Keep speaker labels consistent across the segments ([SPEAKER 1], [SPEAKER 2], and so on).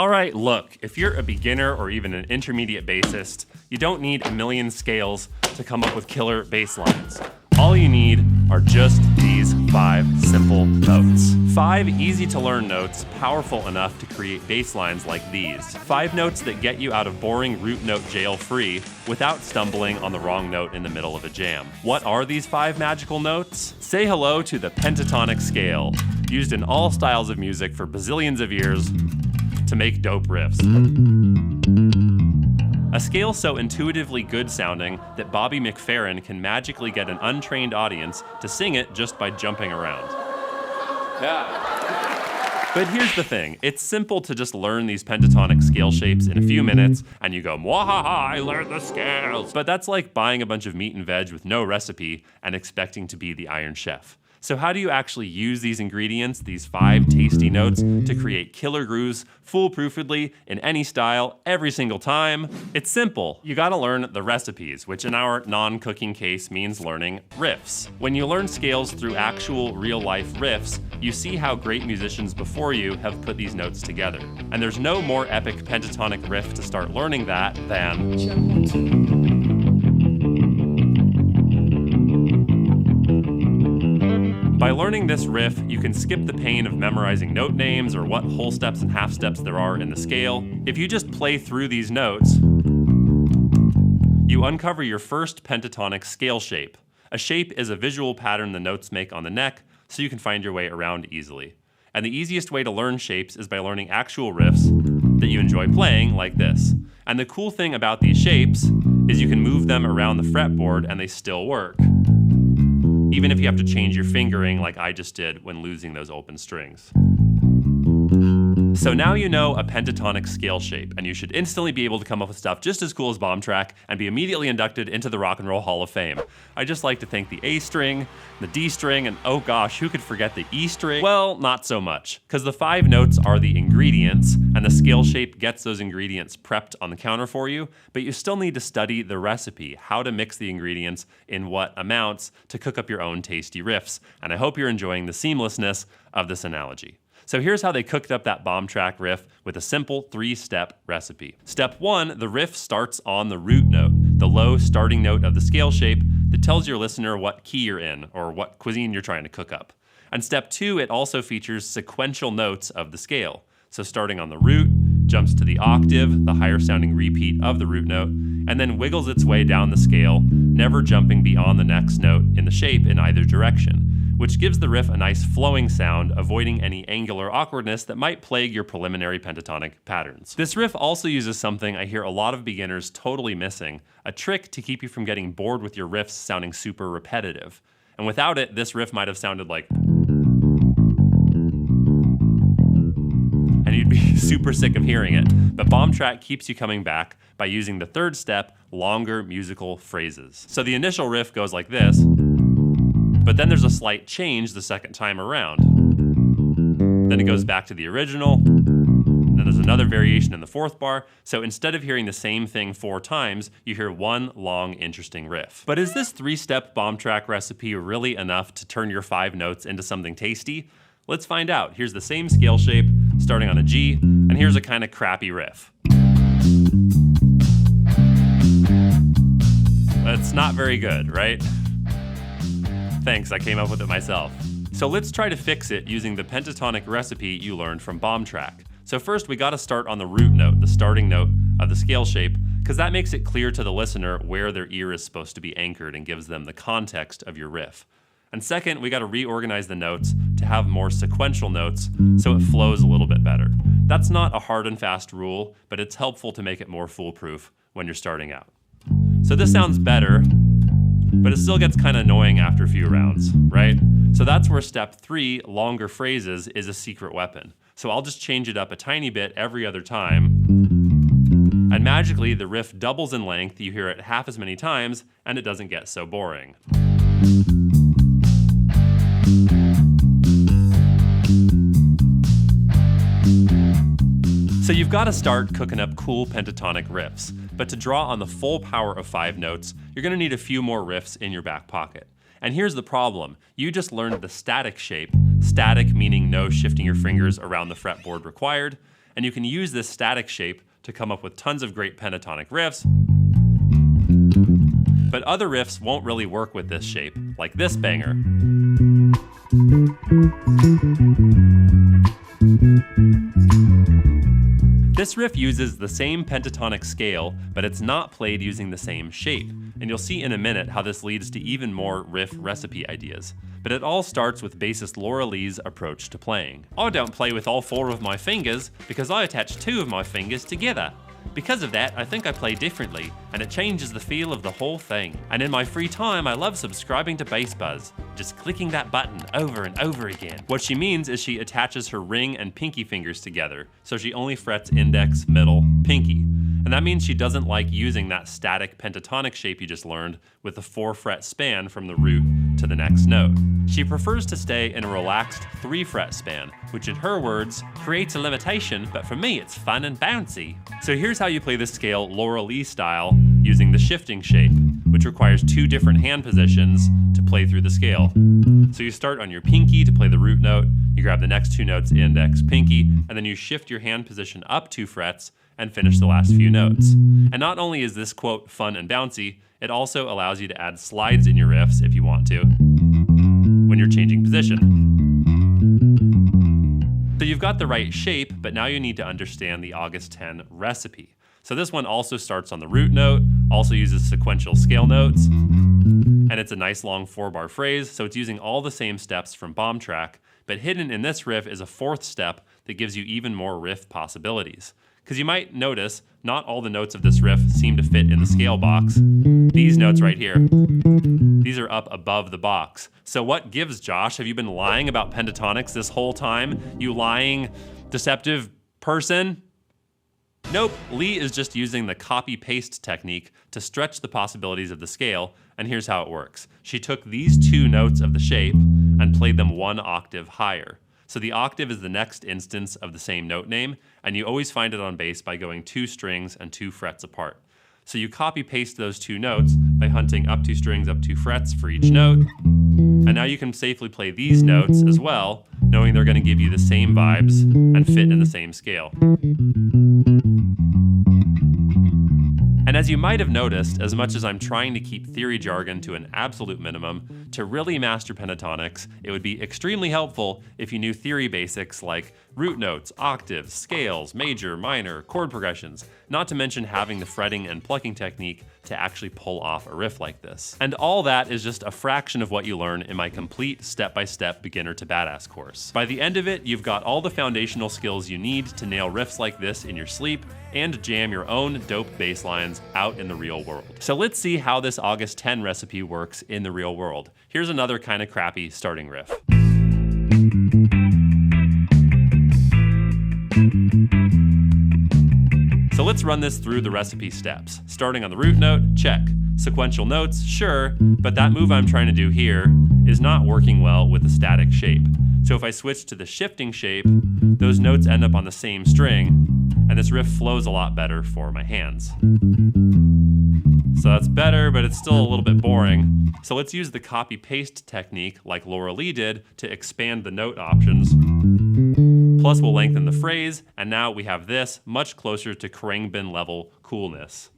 [SPEAKER 1] All right, look, if you're a beginner or even an intermediate bassist, you don't need a million scales to come up with killer bass lines. All you need are just these 5 simple notes. 5 easy-to-learn notes, powerful enough to create bass lines like these. 5 notes that get you out of boring root note jail free without stumbling on the wrong note in the middle of a jam. What are these 5 magical notes? Say hello to the pentatonic scale, used in all styles of music for bazillions of years to make dope riffs. A scale so intuitively good sounding that Bobby McFerrin can magically get an untrained audience to sing it just by jumping around. Yeah. But here's the thing, it's simple to just learn these pentatonic scale shapes in a few minutes, and you go, Muahaha, I learned the scales. But that's like buying a bunch of meat and veg with no recipe and expecting to be the Iron Chef. So how do you actually use these ingredients, these 5 tasty notes, to create killer grooves foolproofedly in any style every single time? It's simple. You gotta learn the recipes, which in our non-cooking case means learning riffs. When you learn scales through actual real-life riffs, you see how great musicians before you have put these notes together. And there's no more epic pentatonic riff to start learning that than... By learning this riff, you can skip the pain of memorizing note names or what whole steps and half steps there are in the scale. If you just play through these notes, you uncover your first pentatonic scale shape. A shape is a visual pattern the notes make on the neck, so you can find your way around easily. And the easiest way to learn shapes is by learning actual riffs that you enjoy playing, like this. And the cool thing about these shapes is you can move them around the fretboard and they still work, even if you have to change your fingering like I just did when losing those open strings. So now you know a pentatonic scale shape, and you should instantly be able to come up with stuff just as cool as Bomb Track and be immediately inducted into the Rock and Roll Hall of Fame. I'd just like to thank the A string, the D string, and oh gosh, who could forget the E string? Well, not so much, because the 5 notes are the ingredients, and the scale shape gets those ingredients prepped on the counter for you, but you still need to study the recipe, how to mix the ingredients in what amounts to cook up your own tasty riffs. And I hope you're enjoying the seamlessness of this analogy. So here's how they cooked up that Bomb Track riff with a simple 3-step recipe. Step 1, the riff starts on the root note, the low starting note of the scale shape that tells your listener what key you're in or what cuisine you're trying to cook up. And step 2, it also features sequential notes of the scale. So starting on the root, jumps to the octave, the higher sounding repeat of the root note, and then wiggles its way down the scale, never jumping beyond the next note in the shape in either direction, which gives the riff a nice flowing sound, avoiding any angular awkwardness that might plague your preliminary pentatonic patterns. This riff also uses something I hear a lot of beginners totally missing, a trick to keep you from getting bored with your riffs sounding super repetitive. And without it, this riff might have sounded like... and you'd be super sick of hearing it. But Bomb Track keeps you coming back by using the 3rd step, longer musical phrases. So the initial riff goes like this, but then there's a slight change the second time around. Then it goes back to the original, then there's another variation in the 4th bar, so instead of hearing the same thing 4 times, you hear one long, interesting riff. But is this 3-step Bomb Track recipe really enough to turn your 5 notes into something tasty? Let's find out. Here's the same scale shape, starting on a G, and here's a kind of crappy riff. That's not very good, right? Thanks, I came up with it myself. So let's try to fix it using the pentatonic recipe you learned from Bomb Track. So first we gotta start on the root note, the starting note of the scale shape, because that makes it clear to the listener where their ear is supposed to be anchored and gives them the context of your riff. And second, we gotta reorganize the notes to have more sequential notes so it flows a little bit better. That's not a hard and fast rule, but it's helpful to make it more foolproof when you're starting out. So this sounds better, but it still gets kind of annoying after a few rounds, right? So that's where step 3, longer phrases, is a secret weapon. So I'll just change it up a tiny bit every other time, and magically the riff doubles in length, you hear it half as many times, and it doesn't get so boring. So you've got to start cooking up cool pentatonic riffs, but to draw on the full power of 5 notes, you're going to need a few more riffs in your back pocket. And here's the problem. You just learned the static shape, static meaning no shifting your fingers around the fretboard required, and you can use this static shape to come up with tons of great pentatonic riffs. But other riffs won't really work with this shape, like this banger. This riff uses the same pentatonic scale, but it's not played using the same shape, and you'll see in a minute how this leads to even more riff recipe ideas. But it all starts with bassist Laura Lee's approach to playing. I don't play with all 4 of my fingers because I attach 2 of my fingers together. Because of that, I think I play differently, and it changes the feel of the whole thing. And in my free time, I love subscribing to BassBuzz, just clicking that button over and over again. What she means is she attaches her ring and pinky fingers together, so she only frets index, middle, pinky. And that means she doesn't like using that static pentatonic shape you just learned with the 4-fret span from the root to the next note. She prefers to stay in a relaxed 3-fret span, which in her words, creates a limitation, but for me it's fun and bouncy. So here's how you play this scale Laura Lee style using the shifting shape, which requires 2 different hand positions to play through the scale. So you start on your pinky to play the root note, you grab the next 2 notes, index, pinky, and then you shift your hand position up 2 frets and finish the last few notes. And not only is this quote fun and bouncy, it also allows you to add slides in your riffs if you want to, when you're changing position. So you've got the right shape, but now you need to understand the August 10 recipe. So this one also starts on the root note, also uses sequential scale notes, and it's a nice long 4-bar phrase, so it's using all the same steps from Bomb Track, but hidden in this riff is a 4th step that gives you even more riff possibilities. Because you might notice, not all the notes of this riff seem to fit in the scale box. These notes right here, these are up above the box. So what gives, Josh? Have you been lying about pentatonics this whole time? You lying, deceptive person? Nope, Lee is just using the copy-paste technique to stretch the possibilities of the scale, and here's how it works. She took these 2 notes of the shape and played them 1 octave higher. So the octave is the next instance of the same note name, and you always find it on bass by going 2 strings and 2 frets apart. So you copy-paste those 2 notes by hunting up 2 strings, up 2 frets for each note, and now you can safely play these notes as well, knowing they're going to give you the same vibes and fit in the same scale. And as you might have noticed, as much as I'm trying to keep theory jargon to an absolute minimum, to really master pentatonics, it would be extremely helpful if you knew theory basics like root notes, octaves, scales, major, minor, chord progressions, not to mention having the fretting and plucking technique to actually pull off a riff like this. And all that is just a fraction of what you learn in my complete step-by-step beginner to badass course. By the end of it, you've got all the foundational skills you need to nail riffs like this in your sleep and jam your own dope bass lines out in the real world. So let's see how this August 10 recipe works in the real world. Here's another kind of crappy starting riff. So let's run this through the recipe steps. Starting on the root note, check. Sequential notes, sure, but that move I'm trying to do here is not working well with the static shape. So if I switch to the shifting shape, those notes end up on the same string, and this riff flows a lot better for my hands. So that's better, but it's still a little bit boring. So let's use the copy-paste technique like Laura Lee did to expand the note options. Plus we'll lengthen the phrase, and now we have this much closer to Khruangbin level coolness.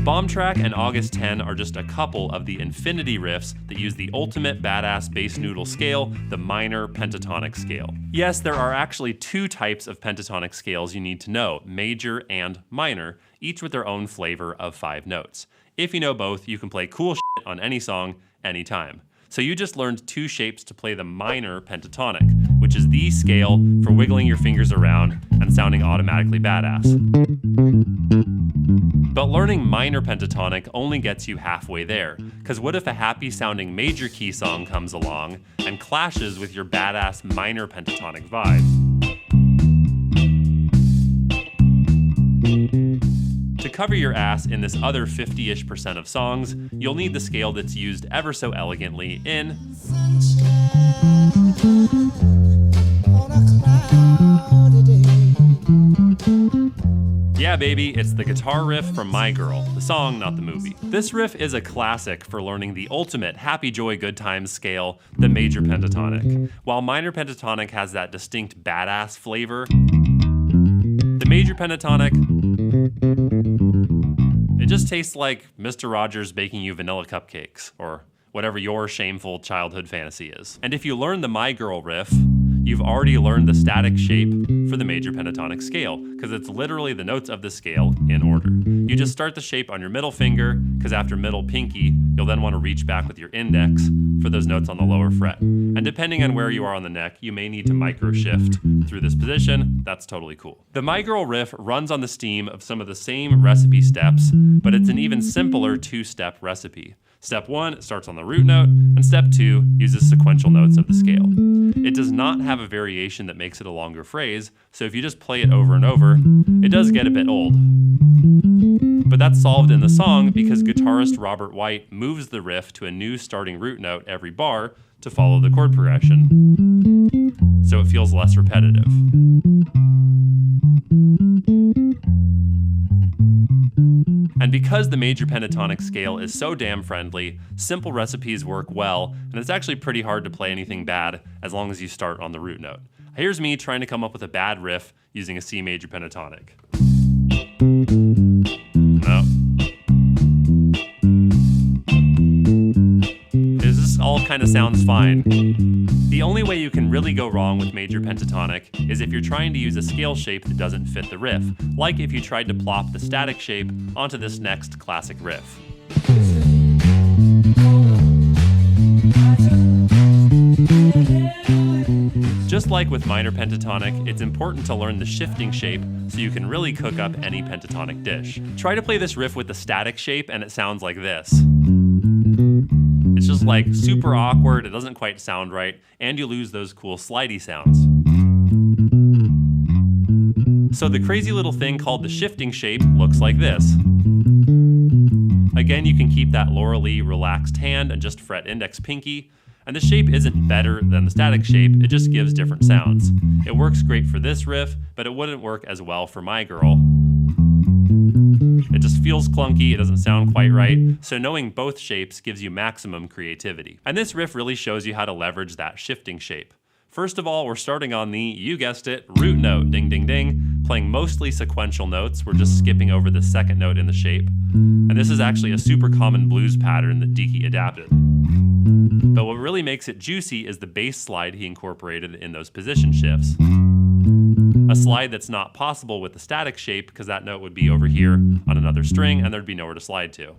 [SPEAKER 1] Bomb Track and August 10 are just a couple of the infinity riffs that use the ultimate badass bass noodle scale, the minor pentatonic scale. Yes, there are actually 2 types of pentatonic scales you need to know, major and minor, each with their own flavor of 5 notes. If you know both, you can play cool shit on any song, anytime. So you just learned 2 shapes to play the minor pentatonic, which is the scale for wiggling your fingers around and sounding automatically badass. But learning minor pentatonic only gets you halfway there, because what if a happy sounding major key song comes along and clashes with your badass minor pentatonic vibe? To cover your ass in this other 50-ish% of songs, you'll need the scale that's used ever so elegantly in Yeah, Yeah, baby, it's the guitar riff from My Girl, the song, not the movie. This riff is a classic for learning the ultimate happy, joy, good times scale, the major pentatonic. While minor pentatonic has that distinct badass flavor, the major pentatonic, it just tastes like Mr. Rogers baking you vanilla cupcakes, or whatever your shameful childhood fantasy is. And if you learn the My Girl riff, you've already learned the static shape for the major pentatonic scale, because it's literally the notes of the scale in order. You just start the shape on your middle finger, because after middle pinky, you'll then want to reach back with your index for those notes on the lower fret. And depending on where you are on the neck, you may need to micro shift through this position. That's totally cool. The My Girl riff runs on the steam of some of the same recipe steps, but it's an even simpler two-step recipe. Step 1 starts on the root note, and step 2 uses sequential notes of the scale. It does not have a variation that makes it a longer phrase, so if you just play it over and over, it does get a bit old. But that's solved in the song because guitarist Robert White moves the riff to a new starting root note every bar to follow the chord progression, so it feels less repetitive. And because the major pentatonic scale is so damn friendly, simple recipes work well, and it's actually pretty hard to play anything bad as long as you start on the root note. Here's me trying to come up with a bad riff using a C major pentatonic. No. This all kind of sounds fine. The only way you can really go wrong with major pentatonic is if you're trying to use a scale shape that doesn't fit the riff, like if you tried to plop the static shape onto this next classic riff. Just like with minor pentatonic, it's important to learn the shifting shape so you can really cook up any pentatonic dish. Try to play this riff with the static shape and it sounds like this. It's just like super awkward, it doesn't quite sound right, and you lose those cool slidey sounds. So the crazy little thing called the shifting shape looks like this. Again, you can keep that Laura Lee relaxed hand and just fret index pinky, and the shape isn't better than the static shape, it just gives different sounds. It works great for this riff, but it wouldn't work as well for My Girl. It just feels clunky, it doesn't sound quite right, so knowing both shapes gives you maximum creativity. And this riff really shows you how to leverage that shifting shape. First of all, we're starting on the, you guessed it, root note, ding ding ding, playing mostly sequential notes, we're just skipping over the second note in the shape. And this is actually a super common blues pattern that Deaky adapted. But what really makes it juicy is the bass slide he incorporated in those position shifts. A slide that's not possible with the static shape because that note would be over here on another string and there'd be nowhere to slide to.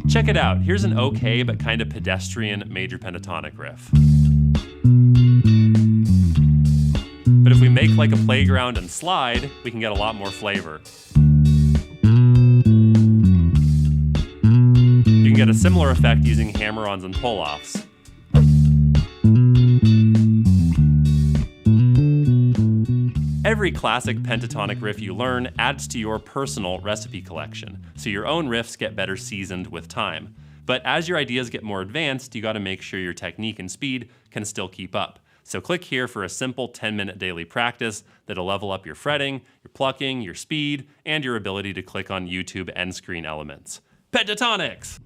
[SPEAKER 1] Check it out, here's an okay but kind of pedestrian major pentatonic riff. But if we make like a playground and slide, we can get a lot more flavor. You can get a similar effect using hammer-ons and pull-offs. Every classic pentatonic riff you learn adds to your personal recipe collection, so your own riffs get better seasoned with time. But as your ideas get more advanced, you gotta make sure your technique and speed can still keep up. So click here for a simple 10-minute daily practice that'll level up your fretting, your plucking, your speed, and your ability to click on YouTube end screen elements. Pentatonics!